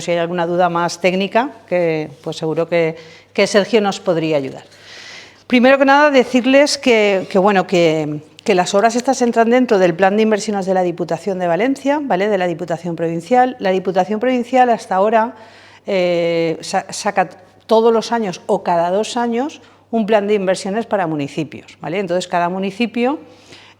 Si hay alguna duda más técnica, pues seguro que Sergio nos podría ayudar. Primero que nada, decirles que las obras estas entran dentro del plan de inversiones de la Diputación de Valencia, ¿vale? De la Diputación Provincial. La Diputación Provincial hasta ahora saca todos los años o cada 2 años un plan de inversiones para municipios, ¿vale? Entonces, cada municipio,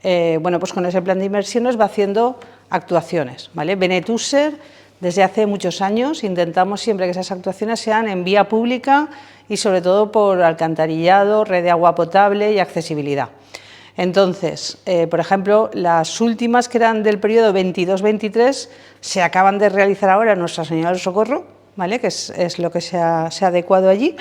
pues con ese plan de inversiones va haciendo actuaciones, ¿vale? Benetússer, desde hace muchos años, intentamos siempre que esas actuaciones sean en vía pública y sobre todo por alcantarillado, red de agua potable y accesibilidad. Entonces, por ejemplo, las últimas que eran del periodo 22-23 se acaban de realizar ahora en Nuestra Señora del Socorro, ¿vale? Que es lo que se ha adecuado allí.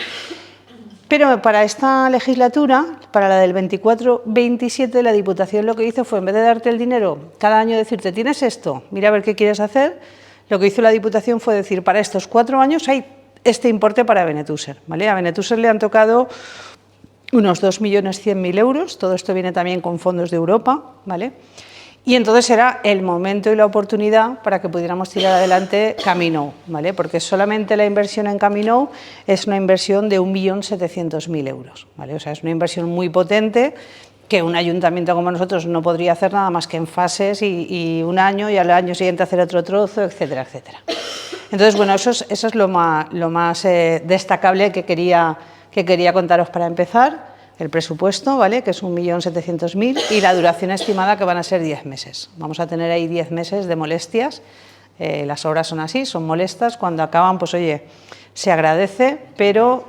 Pero para esta legislatura, para la del 24-27, la Diputación lo que hizo fue, en vez de darte el dinero cada año, decirte, tienes esto, mira a ver qué quieres hacer, lo que hizo la Diputación fue decir, para estos 4 años hay este importe para Benetússer, ¿vale? A Benetússer le han tocado unos 2.100.000 euros, todo esto viene también con fondos de Europa, ¿vale? Y entonces era el momento y la oportunidad para que pudiéramos tirar adelante Camí Nou, ¿vale? Porque solamente la inversión en Camí Nou es una inversión de 1.700.000 euros, ¿vale? O sea, es una inversión muy potente que un ayuntamiento como nosotros no podría hacer nada más que en fases y un año y al año siguiente hacer otro trozo, etcétera, etcétera. Entonces, bueno, eso es lo más destacable que quería contaros para empezar. El presupuesto, ¿vale? Que es 1.700.000 y la duración estimada que van a ser 10 meses. Vamos a tener ahí 10 meses de molestias. Las obras son así, son molestas. Cuando acaban, pues oye, se agradece, pero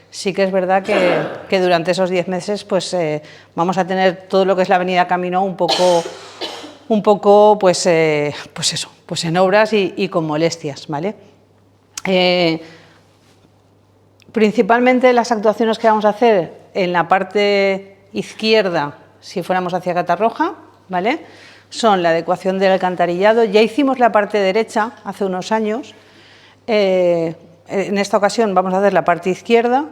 sí que es verdad que durante esos 10 meses pues vamos a tener todo lo que es la avenida Camí Nou un poco pues eso, pues en obras y con molestias, ¿vale? Principalmente las actuaciones que vamos a hacer en la parte izquierda, si fuéramos hacia Catarroja, ¿vale? Son la adecuación del alcantarillado. Ya hicimos la parte derecha hace unos años. En esta ocasión vamos a hacer la parte izquierda.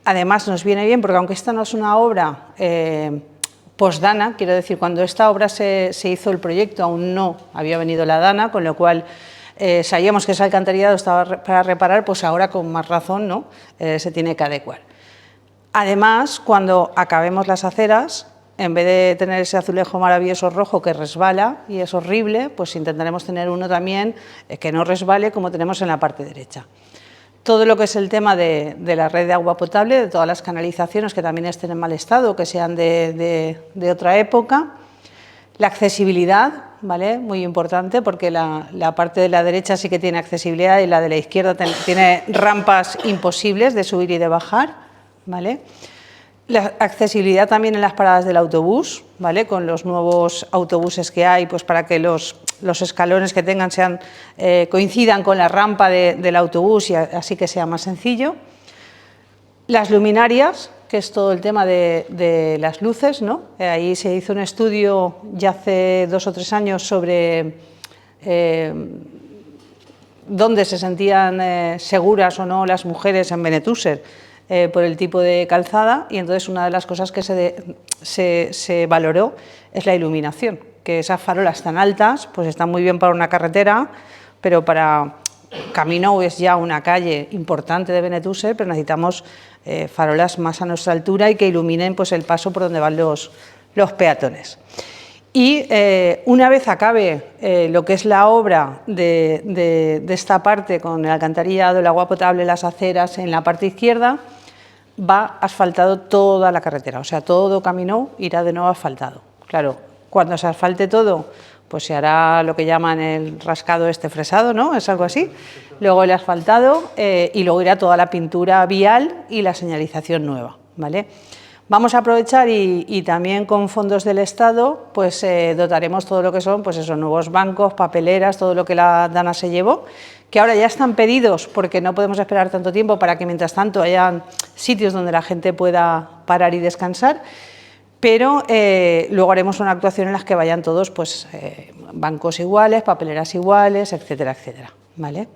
Además nos viene bien porque aunque esta no es una obra post-DANA, quiero decir, cuando esta obra se hizo el proyecto aún no había venido la DANA, con lo cual sabíamos que ese alcantarillado estaba para reparar, pues ahora con más razón, ¿no? Se tiene que adecuar. Además, cuando acabemos las aceras, en vez de tener ese azulejo maravilloso rojo que resbala y es horrible, pues intentaremos tener uno también que no resbale como tenemos en la parte derecha. Todo lo que es el tema de la red de agua potable, de todas las canalizaciones que también estén en mal estado, que sean de otra época. La accesibilidad, ¿vale? Muy importante porque la parte de la derecha sí que tiene accesibilidad y la de la izquierda tiene rampas imposibles de subir y de bajar, ¿vale? La accesibilidad también en las paradas del autobús, ¿vale? Con los nuevos autobuses que hay, pues para que los escalones que tengan coincidan con la rampa del autobús y así que sea más sencillo. Las luminarias, que es todo el tema de las luces, ¿no? Ahí se hizo un estudio ya hace 2 o 3 años sobre dónde se sentían seguras o no las mujeres en Benetússer por el tipo de calzada, y entonces una de las cosas que se valoró es la iluminación, que esas farolas tan altas pues están muy bien para una carretera, pero para Camí Nou es ya una calle importante de Benetússer, pero necesitamos farolas más a nuestra altura y que iluminen pues el paso por donde van los peatones. Y una vez acabe lo que es la obra de esta parte con el alcantarillado, el agua potable, las aceras en la parte izquierda, va asfaltado toda la carretera, o sea, todo Camí Nou irá de nuevo asfaltado. Claro, cuando se asfalte todo, pues se hará lo que llaman el rascado fresado, ¿no? Es algo así. Luego el asfaltado y luego irá toda la pintura vial y la señalización nueva, ¿vale? Vamos a aprovechar y también con fondos del Estado pues dotaremos todo lo que son pues esos nuevos bancos, papeleras, todo lo que la DANA se llevó, que ahora ya están pedidos porque no podemos esperar tanto tiempo para que mientras tanto hayan sitios donde la gente pueda parar y descansar, pero luego haremos una actuación en la que vayan todos pues bancos iguales, papeleras iguales, etcétera, etcétera, ¿vale?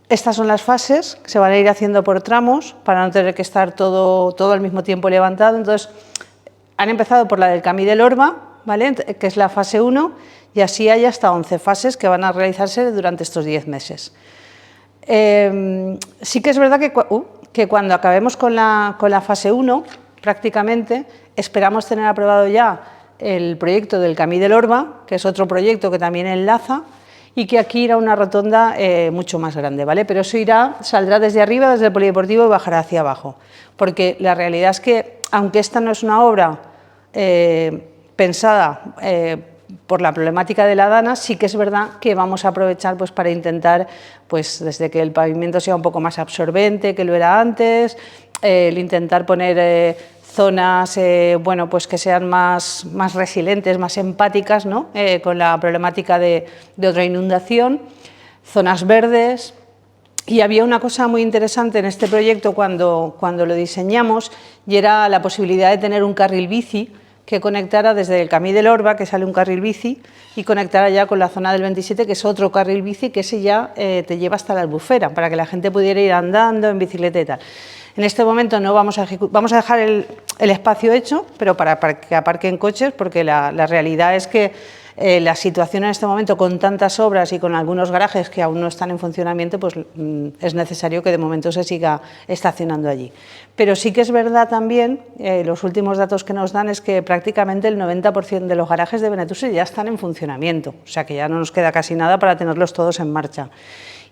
Estas son las fases que se van a ir haciendo por tramos para no tener que estar todo al mismo tiempo levantado. Entonces, han empezado por la del Camí del Orba, ¿vale? Que es la fase 1, y así hay hasta 11 fases que van a realizarse durante estos 10 meses. Sí que es verdad que cuando acabemos con la fase 1, prácticamente, esperamos tener aprobado ya el proyecto del Camí del Orba, que es otro proyecto que también enlaza, y que aquí irá una rotonda mucho más grande, ¿vale? Pero eso saldrá desde arriba, desde el polideportivo, y bajará hacia abajo, porque la realidad es que, aunque esta no es una obra pensada por la problemática de la Dana, sí que es verdad que vamos a aprovechar pues, para intentar, pues, desde que el pavimento sea un poco más absorbente que lo era antes, el intentar poner zonas bueno, pues que sean más resilientes, más empáticas, ¿no? Con la problemática de otra inundación, zonas verdes. Y había una cosa muy interesante en este proyecto cuando lo diseñamos, y era la posibilidad de tener un carril bici que conectara desde el Camí del Orba, que sale un carril bici, y conectara ya con la zona del 27, que es otro carril bici, que ese ya te lleva hasta la Albufera, para que la gente pudiera ir andando, en bicicleta y tal. En este momento no vamos a dejar el espacio hecho, pero para que aparquen coches, porque la realidad es que la situación en este momento, con tantas obras y con algunos garajes que aún no están en funcionamiento, pues es necesario que de momento se siga estacionando allí. Pero sí que es verdad también, los últimos datos que nos dan es que prácticamente el 90% de los garajes de Benetúser ya están en funcionamiento, o sea que ya no nos queda casi nada para tenerlos todos en marcha.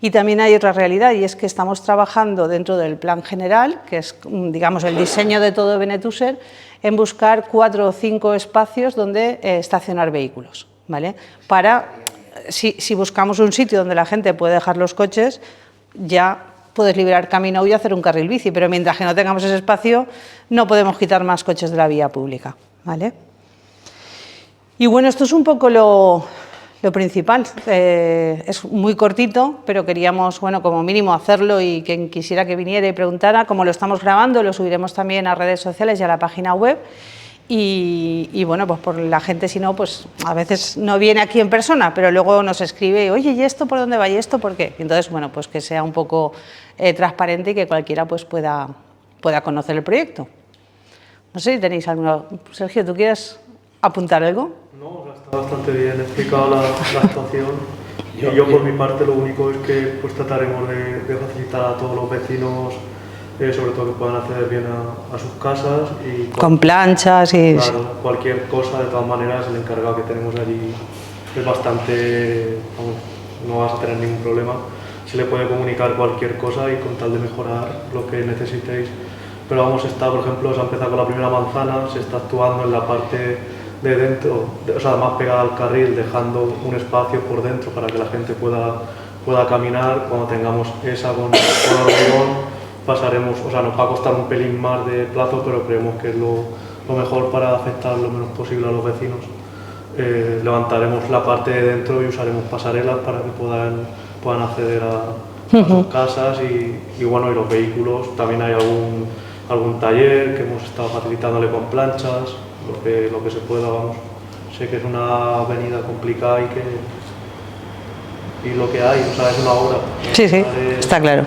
Y también hay otra realidad, y es que estamos trabajando dentro del plan general, que es, digamos, el diseño de todo Benetúser, en buscar 4 o 5 espacios donde estacionar vehículos, ¿vale? Para, si buscamos un sitio donde la gente puede dejar los coches, ya puedes liberar camino y hacer un carril bici, pero mientras que no tengamos ese espacio, no podemos quitar más coches de la vía pública, ¿vale? Y bueno, esto es un poco lo principal. Es muy cortito, pero queríamos, bueno, como mínimo hacerlo, y quien quisiera que viniera y preguntara. Como lo estamos grabando, lo subiremos también a redes sociales y a la página web. Y bueno, pues por la gente, si no, pues a veces no viene aquí en persona, pero luego nos escribe, oye, ¿y esto por dónde va? ¿Y esto por qué? Y entonces, bueno, pues que sea un poco transparente y que cualquiera pues pueda conocer el proyecto. No sé si tenéis alguna... Sergio, ¿tú quieres apuntar algo? No, o sea, está bastante bien explicada la situación. Y yo por mi parte lo único es que pues trataremos de facilitar a todos los vecinos, sobre todo que puedan acceder bien a sus casas. Y con planchas y... Claro, cualquier cosa, de todas maneras, el encargado que tenemos allí es bastante... Vamos, no vas a tener ningún problema. Se le puede comunicar cualquier cosa y con tal de mejorar lo que necesitéis. Pero vamos, por ejemplo, se ha empezado con la primera manzana, se está actuando en la parte de dentro, o sea, más pegada al carril, dejando un espacio por dentro para que la gente pueda caminar. Cuando tengamos esa con hormigón, pasaremos, o sea, nos va a costar un pelín más de plazo, pero creemos que es lo mejor para afectar lo menos posible a los vecinos. Levantaremos la parte de dentro y usaremos pasarelas para que puedan acceder a sus casas y bueno, y los vehículos, también hay algún taller que hemos estado facilitándole con planchas, lo que se pueda, vamos. Sé que es una avenida complicada y lo que hay, o sea, es una obra. Sí, sí, está claro.